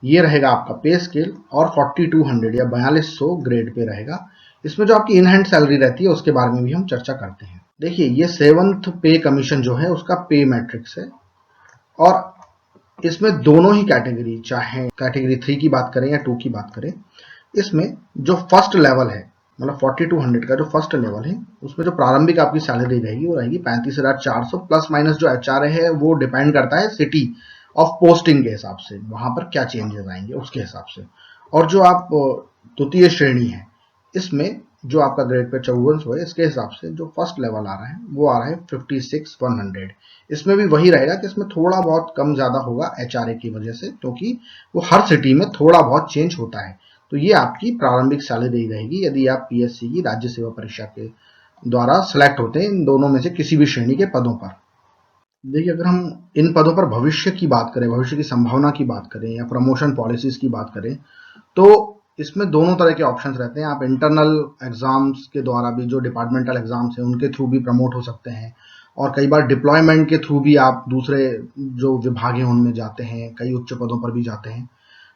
ये रहेगा आपका पे स्केल, और 4,200 या 4200 ग्रेड पे रहेगा। इसमें जो आपकी इन हैंड सैलरी रहती है उसके बारे में भी हम चर्चा करते हैं। देखिए, ये 7th पे कमीशन जो है उसका पे मैट्रिक्स है, और इसमें दोनों ही कैटेगरी, चाहे कैटेगरी 3 की बात करें या 2 की बात करें, इसमें जो फर्स्ट लेवल है, मतलब 4200 का जो फर्स्ट लेवल है, उसमें जो प्रारंभिक आपकी सैलरी रहेगी वो रहेगी 35,400, प्लस माइनस जो एचआरए है वो डिपेंड करता है सिटी ऑफ पोस्टिंग के हिसाब से, वहां पर क्या चेंजेस आएंगे उसके हिसाब से। और जो आप द्वितीय श्रेणी है, इसमें जो आपका ग्रेड पे 5400 है, इसके हिसाब से जो फर्स्ट लेवल आ रहा है वो आ रहा है 56,100। इसमें भी वही रहेगा कि इसमें थोड़ा बहुत कम ज्यादा होगा एचआरए की वजह से, क्योंकि वो हर सिटी में थोड़ा बहुत चेंज होता है। तो ये आपकी प्रारंभिक सैलरी रहेगी यदि आप पीएससी की राज्य सेवा परीक्षा के द्वारा सिलेक्ट होते हैं इन दोनों में से किसी भी श्रेणी के पदों पर। देखिए, अगर हम इन पदों पर भविष्य की बात करें, भविष्य की संभावना की बात करें या प्रमोशन पॉलिसीज की बात करें, तो इसमें दोनों तरह के ऑप्शंस रहते हैं। आप इंटरनल एग्जाम्स के द्वारा भी, जो डिपार्टमेंटल एग्जाम्स हैं उनके थ्रू भी प्रमोट हो सकते हैं, और कई बार डिप्लॉयमेंट के थ्रू भी आप दूसरे जो विभाग हैं उनमें जाते हैं, कई उच्च पदों पर भी जाते हैं।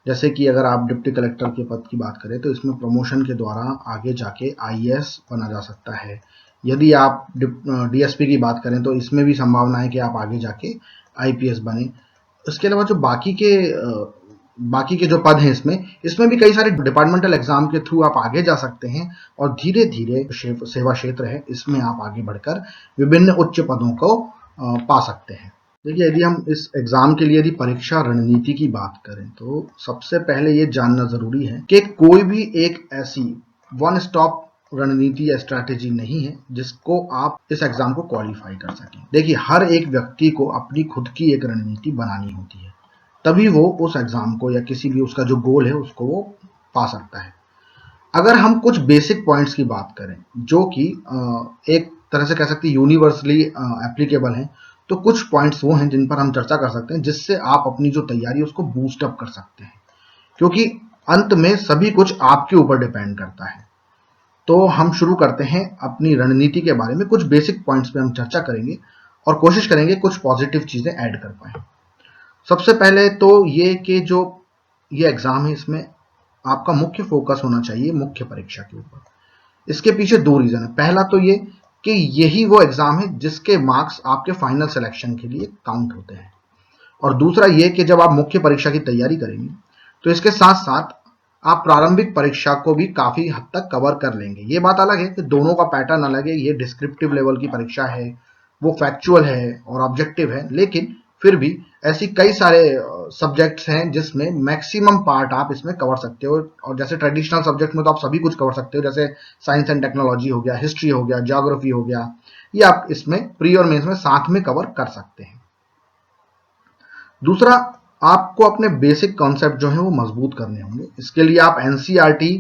जैसे कि अगर आप डिप्टी कलेक्टर के पद की बात करें तो इसमें प्रमोशन के द्वारा आगे जाके आईएएस बना जा सकता है। यदि आप डीएसपी की बात करें तो इसमें भी संभावना है कि आप आगे जाके आईपीएस बने। इसके अलावा जो बाकी के जो पद हैं इसमें इसमें भी कई सारे डिपार्टमेंटल एग्जाम के थ्रू आप आगे जा सकते हैं, और धीरे धीरे सेवा क्षेत्र है इसमें आप आगे बढ़कर विभिन्न उच्च पदों को पा सकते हैं। देखिए, यदि हम इस एग्जाम के लिए यदि परीक्षा रणनीति की बात करें तो सबसे पहले ये जानना जरूरी है कि कोई भी एक ऐसी वन स्टॉप रणनीति या स्ट्रैटेजी नहीं है जिसको आप इस एग्जाम को क्वालिफाई कर सकें। देखिए, हर एक व्यक्ति को अपनी खुद की एक रणनीति बनानी होती है, तभी वो उस एग्जाम को या किसी भी उसका जो गोल है उसको वो पा सकता है। अगर हम कुछ बेसिक पॉइंट्स की बात करें जो कि एक तरह से कह सकते हैं यूनिवर्सली एप्लीकेबल हैं, तो कुछ पॉइंट्स वो हैं जिन पर हम चर्चा कर सकते हैं जिससे आप अपनी जो तैयारी है उसको बूस्ट अप कर सकते हैं, क्योंकि अंत में सभी कुछ आपके ऊपर डिपेंड करता है। तो हम शुरू करते हैं अपनी रणनीति के बारे में, कुछ बेसिक पॉइंट्स पे हम चर्चा करेंगे और कोशिश करेंगे कुछ पॉजिटिव चीजें ऐड कर पाए। सबसे पहले तो ये कि जो ये एग्जाम है इसमें आपका मुख्य फोकस होना चाहिए मुख्य परीक्षा के ऊपर। इसके पीछे दो रीजन है। पहला तो ये कि यही वो एग्जाम है जिसके मार्क्स आपके फाइनल सिलेक्शन के लिए काउंट होते हैं, और दूसरा ये कि जब आप मुख्य परीक्षा की तैयारी करेंगे तो इसके साथ साथ आप प्रारंभिक परीक्षा को भी काफी हद तक कवर कर लेंगे। ये बात अलग है कि दोनों का पैटर्न अलग है, ये डिस्क्रिप्टिव लेवल की परीक्षा है, वो फैक्चुअल है और ऑब्जेक्टिव है, लेकिन फिर भी ऐसी कई सारे सब्जेक्ट्स हैं जिसमें मैक्सिमम पार्ट आप इसमें कवर सकते हो। और जैसे ट्रेडिशनल सब्जेक्ट में तो आप सभी कुछ कवर सकते हो, जैसे साइंस एंड टेक्नोलॉजी हो गया, हिस्ट्री हो गया, ज्योग्राफी हो गया, ये आप इसमें प्री और मेंस में साथ में कवर कर सकते हैं। दूसरा, आपको अपने बेसिक कॉन्सेप्ट जो है वो मजबूत करने होंगे। इसके लिए आप एनसीईआरटी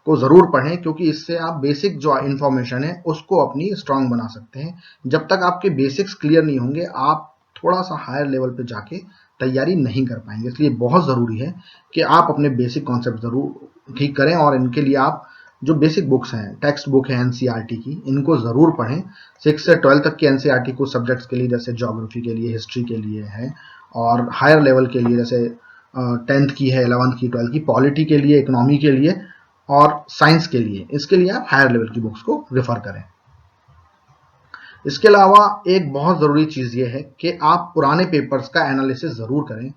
को जरूर पढ़ें, क्योंकि इससे आप बेसिक जो इंफॉर्मेशन है उसको अपनी स्ट्रांग बना सकते हैं। जब तक आपके बेसिक्स क्लियर नहीं होंगे आप थोड़ा सा हायर लेवल पे जाके तैयारी नहीं कर पाएंगे। इसलिए बहुत जरूरी है कि आप अपने बेसिक कॉन्सेप्ट जरूर ठीक करें, और इनके लिए आप जो बेसिक बुक्स हैं, टेक्स्ट बुक है एनसीईआरटी की, इनको जरूर पढ़ें। 6 से 12 तक की एनसीईआरटी कुछ सब्जेक्ट्स के लिए, जैसे ज्योग्राफी के लिए, हिस्ट्री के लिए है, और हायर लेवल के लिए जैसे 10th की है, 11th की, 12th की, पॉलिटी के लिए, इकोनॉमी के लिए और साइंस के लिए, इसके लिए आप हायर लेवल की बुक्स को रेफर करें। इसके अलावा एक बहुत जरूरी चीज ये है कि आप पुराने पेपर्स का एनालिसिस जरूर करें।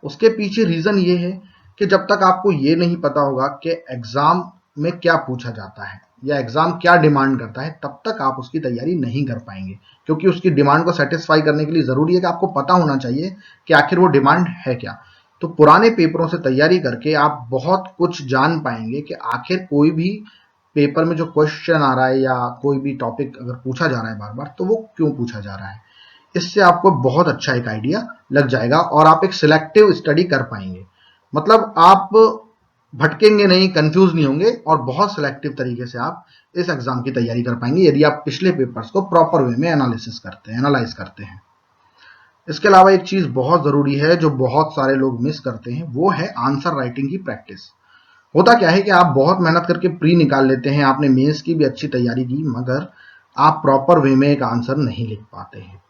उसके पीछे रीजन ये है कि जब तक आपको ये नहीं पता होगा कि एग्जाम में क्या पूछा जाता है या एग्जाम क्या डिमांड करता है, तब तक आप उसकी तैयारी नहीं कर पाएंगे, क्योंकि उसकी डिमांड को सेटिस्फाई करने के लिए जरूरी है कि आपको पता होना चाहिए कि आखिर वो डिमांड है क्या। तो पुराने पेपरों से तैयारी करके आप बहुत कुछ जान पाएंगे कि आखिर कोई भी पेपर में जो क्वेश्चन आ रहा है या कोई भी टॉपिक अगर पूछा जा रहा है बार बार, तो वो क्यों पूछा जा रहा है। इससे आपको बहुत अच्छा एक आइडिया लग जाएगा और आप एक सिलेक्टिव स्टडी कर पाएंगे। मतलब आप भटकेंगे नहीं, कंफ्यूज नहीं होंगे और बहुत सिलेक्टिव तरीके से आप इस एग्जाम की तैयारी कर पाएंगे यदि आप पिछले पेपर्स को प्रॉपर वे में एनालाइज करते हैं। इसके अलावा एक चीज बहुत जरूरी है जो बहुत सारे लोग मिस करते हैं, वो है आंसर राइटिंग की प्रैक्टिस। होता क्या है कि आप बहुत मेहनत करके प्री निकाल लेते हैं, आपने मेंस की भी अच्छी तैयारी की, मगर आप प्रॉपर वे में एक आंसर नहीं लिख पाते हैं।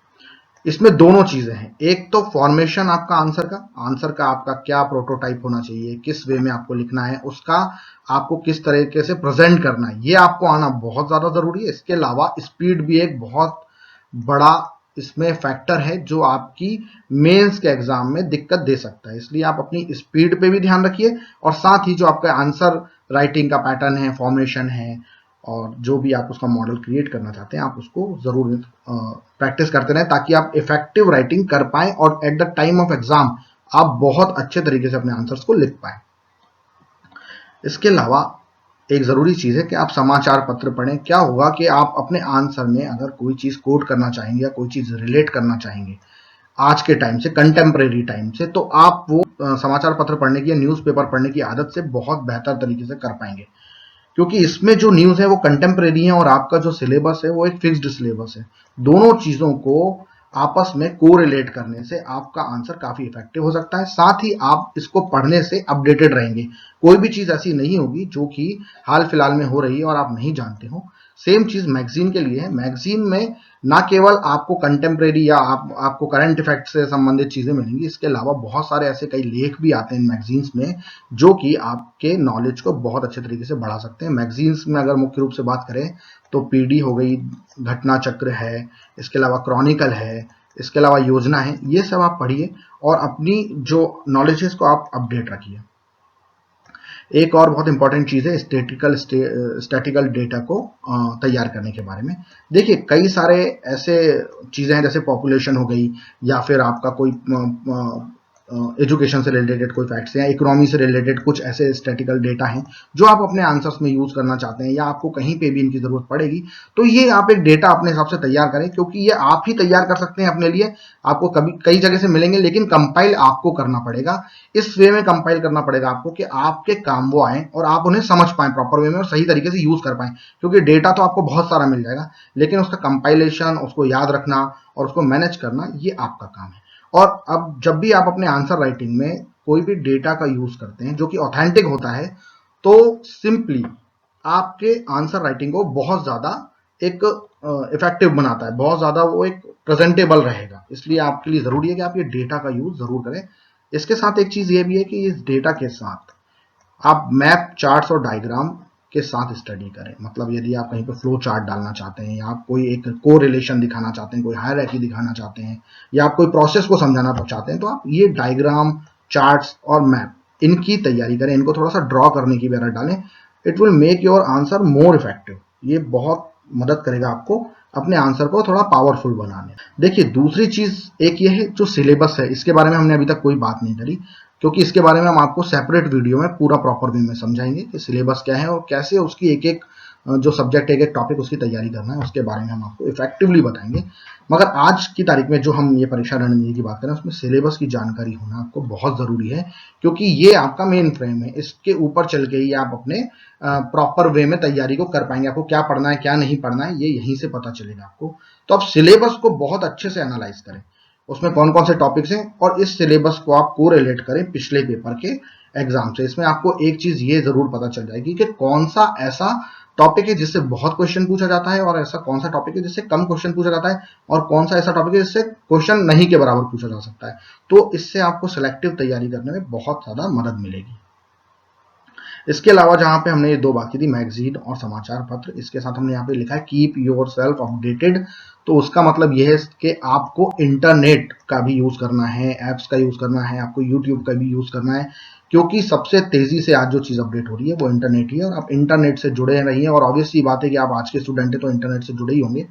इसमें दोनों चीजें हैं, एक तो फॉर्मेशन आपका आंसर का आपका क्या प्रोटोटाइप होना चाहिए, किस वे में आपको लिखना है, उसका आपको किस तरीके से प्रेजेंट करना है, ये आपको आना बहुत ज्यादा जरूरी है। इसके अलावा स्पीड भी एक बहुत बड़ा इसमें फैक्टर है जो आपकी मेंस के एग्जाम में दिक्कत दे सकता है। इसलिए आप अपनी स्पीड पे भी ध्यान रखिए और साथ ही जो आपका आंसर राइटिंग का पैटर्न है, फॉर्मेशन है और जो भी आप उसका मॉडल क्रिएट करना चाहते हैं, आप उसको जरूर प्रैक्टिस करते रहें ताकि आप इफेक्टिव राइटिंग कर पाएं और at the time of exam आप बहुत अच्छे तरीके से अपने आंसर्स को लिख पाएं। इसके अलावा एक जरूरी चीज है कि आप समाचार पत्र पढ़ें। क्या होगा कि आप अपने आंसर में अगर कोई चीज कोट करना चाहेंगे या कोई चीज रिलेट करना चाहेंगे आज के टाइम से, कंटेम्प्रेरी टाइम से, तो आप वो समाचार पत्र पढ़ने की या न्यूज़पेपर पढ़ने की आदत से बहुत बेहतर तरीके से कर पाएंगे, क्योंकि इसमें जो न्यूज है वो कंटेम्प्रेरी है और आपका जो सिलेबस है वो एक फिक्स्ड सिलेबस है। दोनों चीजों को आपस में कोरिलेट करने से आपका आंसर काफी इफेक्टिव हो सकता है। साथ ही आप इसको पढ़ने से अपडेटेड रहेंगे, कोई भी चीज ऐसी नहीं होगी जो कि हाल फिलहाल में हो रही है और आप नहीं जानते हो। सेम चीज मैगजीन के लिए है। मैगजीन में ना केवल आपको कंटेम्प्रेरी या आपको करंट इफेक्ट से संबंधित चीजें मिलेंगी, इसके अलावा बहुत सारे ऐसे कई लेख भी आते हैं मैगजीन्स में जो कि आपके नॉलेज को बहुत अच्छे तरीके से बढ़ा सकते हैं। मैगजीन्स में अगर मुख्य रूप से बात करें तो पीडी हो गई, घटना चक्र है, इसके अलावा क्रॉनिकल है, इसके अलावा योजना है, ये सब आप पढ़िए और अपनी जो नॉलेज है इसको आप अपडेट रखिए। एक और बहुत इंपॉर्टेंट चीज है स्टैटिकल डेटा को तैयार करने के बारे में। देखिए कई सारे ऐसे चीजें हैं जैसे पॉपुलेशन हो गई या फिर आपका कोई एजुकेशन से रिलेटेड कोई फैक्ट्स हैं, इकोनॉमी से रिलेटेड कुछ ऐसे स्टैटिकल डेटा हैं जो आप अपने आंसर्स में यूज करना चाहते हैं या आपको कहीं पे भी इनकी जरूरत पड़ेगी, तो ये आप एक डेटा अपने हिसाब से तैयार करें, क्योंकि ये आप ही तैयार कर सकते हैं अपने लिए। आपको कभी कई जगह से मिलेंगे लेकिन कंपाइल आपको करना पड़ेगा। इस वे में कंपाइल करना पड़ेगा आपको कि आपके काम वो आए और आप उन्हें समझ पाएं प्रॉपर वे में और सही तरीके से यूज कर पाएं, क्योंकि डेटा तो आपको बहुत सारा मिल जाएगा लेकिन उसका कंपाइलेशन, उसको याद रखना और उसको मैनेज करना, ये आपका काम है। और अब जब भी आप अपने आंसर राइटिंग में कोई भी डेटा का यूज करते हैं जो कि ऑथेंटिक होता है, तो सिंपली आपके आंसर राइटिंग को बहुत ज्यादा एक इफेक्टिव बनाता है, बहुत ज्यादा वो एक प्रेजेंटेबल रहेगा। इसलिए आपके लिए जरूरी है कि आप ये डेटा का यूज जरूर करें। इसके साथ एक चीज ये भी है कि इस डेटा के साथ आप मैप, चार्ट्स और डायग्राम के साथ स्टडी करें। मतलब यदि आप कहीं पर फ्लो चार्ट डालना चाहते हैं या आप कोई एक को रिलेशन दिखाना चाहते हैं, कोई हायरार्की दिखाना चाहते हैं या आप कोई प्रोसेस को समझाना चाहते हैं, तो आप ये डायग्राम, चार्ट्स और मैप इनकी तैयारी करें, इनको थोड़ा सा ड्रॉ करने की वजह डालें। It will make your answer more effective. ये बहुत मदद करेगा आपको अपने आंसर को थोड़ा पावरफुल बनाने। देखिए दूसरी चीज एक ये है जो सिलेबस है, इसके बारे में हमने अभी तक कोई बात नहीं करी, क्योंकि इसके बारे में हम आपको सेपरेट वीडियो में पूरा प्रॉपर वे में समझाएंगे कि सिलेबस क्या है और कैसे उसकी एक एक जो सब्जेक्ट, एक एक टॉपिक उसकी तैयारी करना है, उसके बारे में हम आपको इफेक्टिवली बताएंगे। मगर आज की तारीख में जो हम ये परीक्षा रणनीति की बात करें उसमें सिलेबस की जानकारी होना आपको बहुत जरूरी है, क्योंकि ये आपका मेन फ्रेम है। इसके ऊपर चल के ही आप अपने प्रॉपर वे में तैयारी को कर पाएंगे। आपको क्या पढ़ना है, क्या नहीं पढ़ना है, ये यहीं से पता चलेगा आपको। तो आप सिलेबस को बहुत अच्छे से एनालाइज करें, उसमें कौन कौन से टॉपिक्स हैं और इस सिलेबस को आप कोरिलेट करें पिछले पेपर के एग्जाम से। इसमें आपको एक चीज ये जरूर पता चल जाएगी कि कौन सा ऐसा टॉपिक है जिससे बहुत क्वेश्चन पूछा जाता है और ऐसा कौन सा टॉपिक है जिससे कम क्वेश्चन पूछा जाता है और कौन सा ऐसा टॉपिक है जिससे क्वेश्चन नहीं के बराबर पूछा जा सकता है। तो इससे आपको सिलेक्टिव तैयारी करने में बहुत ज्यादा मदद मिलेगी। इसके अलावा जहां पे हमने ये दो बात की थी, मैगजीन और समाचार पत्र, इसके साथ हमने यहाँ पे लिखा है कीप योर सेल्फ अपडेटेड। तो उसका मतलब यह है कि आपको इंटरनेट का भी यूज करना है, एप्स का यूज करना है, आपको यूट्यूब का भी यूज करना है, क्योंकि सबसे तेजी से आज जो चीज अपडेट हो रही है वो इंटरनेट ही है, और आप इंटरनेट से जुड़े रहिए। और ऑब्वियसली बात है कि आप आज के स्टूडेंट हैं तो इंटरनेट से जुड़े ही होंगे,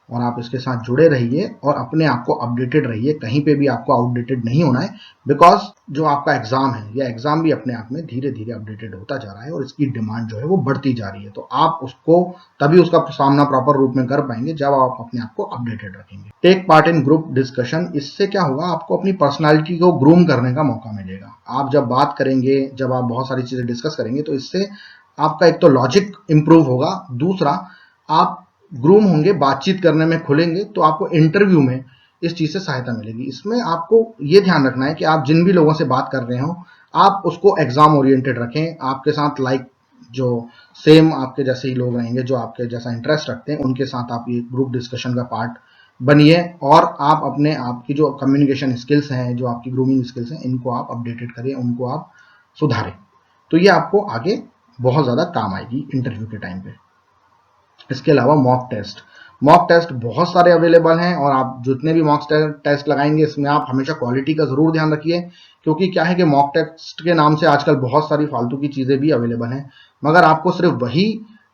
और आप इसके साथ जुड़े रहिए और अपने आप को अपडेटेड रहिए। कहीं पे भी आपको आउटडेटेड नहीं होना है, बिकॉज जो आपका एग्जाम है, यह एग्जाम भी अपने आप में धीरे धीरे अपडेटेड होता जा रहा है और इसकी डिमांड जो है वो बढ़ती जा रही है। तो आप उसको तभी उसका सामना प्रॉपर रूप में कर पाएंगे जब आप अपने आप को अपडेटेड रखेंगे। Take part in group discussion, इससे क्या होगा, आपको अपनी पर्सनालिटी को ग्रूम करने का मौका मिलेगा। आप जब बात करेंगे, जब आप बहुत सारी चीजें डिस्कस करेंगे, तो इससे आपका एक तो लॉजिक इंप्रूव होगा, दूसरा आप ग्रूम होंगे, बातचीत करने में खुलेंगे, तो आपको इंटरव्यू में इस चीज से सहायता मिलेगी। इसमें आपको ये ध्यान रखना है कि आप जिन भी लोगों से बात कर रहे हो, आप उसको एग्जाम ओरिएंटेड रखें। आपके साथ जो सेम आपके जैसे ही लोग रहेंगे, जो आपके जैसा इंटरेस्ट रखते हैं, उनके साथ आप ये ग्रुप डिस्कशन का पार्ट बनिए, और आप अपने आपकी जो कम्युनिकेशन स्किल्स हैं, जो आपकी ग्रूमिंग स्किल्स हैं, इनको आप अपडेटेड करिए, उनको आप सुधारें। तो ये आपको आगे बहुत ज्यादा काम आएगी इंटरव्यू के टाइम पे। इसके अलावा मॉक टेस्ट बहुत सारे अवेलेबल हैं, और आप जितने भी मॉक टेस्ट लगाएंगे, इसमें आप हमेशा क्वालिटी का जरूर ध्यान रखिए, क्योंकि क्या है कि मॉक टेस्ट के नाम से आजकल बहुत सारी फालतू की चीजें भी अवेलेबल हैं, मगर आपको सिर्फ वही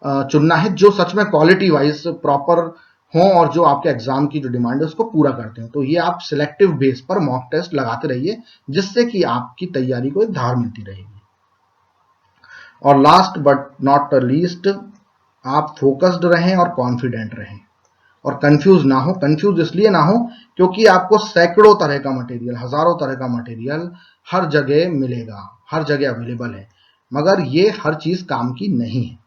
चुनना है जो सच में क्वालिटी वाइज प्रॉपर हो और जो आपके एग्जाम की जो डिमांड है उसको पूरा करते हो। तो ये आप सिलेक्टिव बेस पर मॉक टेस्ट लगाते रहिए, जिससे कि आपकी तैयारी को एक धार मिलती रहेगी। और लास्ट बट नॉट लीस्ट, आप फोकस्ड रहें और कॉन्फिडेंट रहें, और कंफ्यूज ना हो। कंफ्यूज इसलिए ना हो क्योंकि आपको सैकड़ों तरह का मटेरियल, हजारों तरह का मटेरियल हर जगह मिलेगा, हर जगह अवेलेबल है, मगर ये हर चीज काम की नहीं है,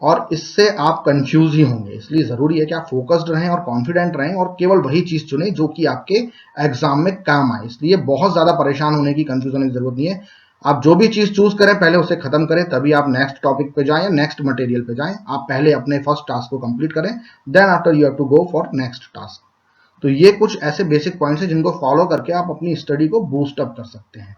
और इससे आप कंफ्यूज ही होंगे। इसलिए जरूरी है कि आप फोकस्ड रहें और कॉन्फिडेंट रहें, और केवल वही चीज चुनें जो कि आपके एग्जाम में काम आए। इसलिए बहुत ज्यादा परेशान होने की, कंफ्यूज होने की जरूरत नहीं है। आप जो भी चीज चूज करें, पहले उसे खत्म करें, तभी आप नेक्स्ट टॉपिक पे जाएं, नेक्स्ट मटेरियल पे जाएं। आप पहले अपने फर्स्ट टास्क को कंप्लीट करें, then after you have to go for next task. तो ये कुछ ऐसे बेसिक पॉइंट्स हैं जिनको फॉलो करके आप अपनी स्टडी को बूस्ट अप कर सकते हैं।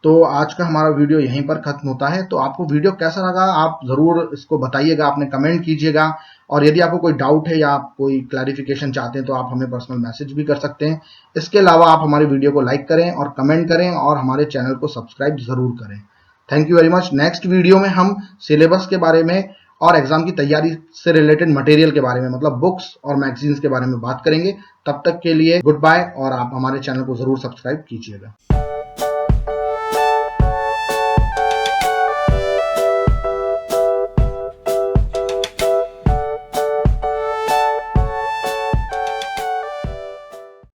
तो आज का हमारा वीडियो यहीं पर खत्म होता है। तो आपको वीडियो कैसा लगा आप जरूर इसको बताइएगा, आपने कमेंट कीजिएगा, और यदि आपको कोई डाउट है या आप कोई क्लैरिफिकेशन चाहते हैं तो आप हमें पर्सनल मैसेज भी कर सकते हैं। इसके अलावा आप हमारे वीडियो को लाइक करें और कमेंट करें, और हमारे चैनल को सब्सक्राइब जरूर करें। Thank you very much. Next video में हम सिलेबस के बारे में और एग्जाम की तैयारी से रिलेटेड मटेरियल के बारे में, मतलब बुक्स और मैगजीन्स के बारे में बात करेंगे। तब तक के लिए गुड बाय, और आप हमारे चैनल को जरूर सब्सक्राइब कीजिएगा।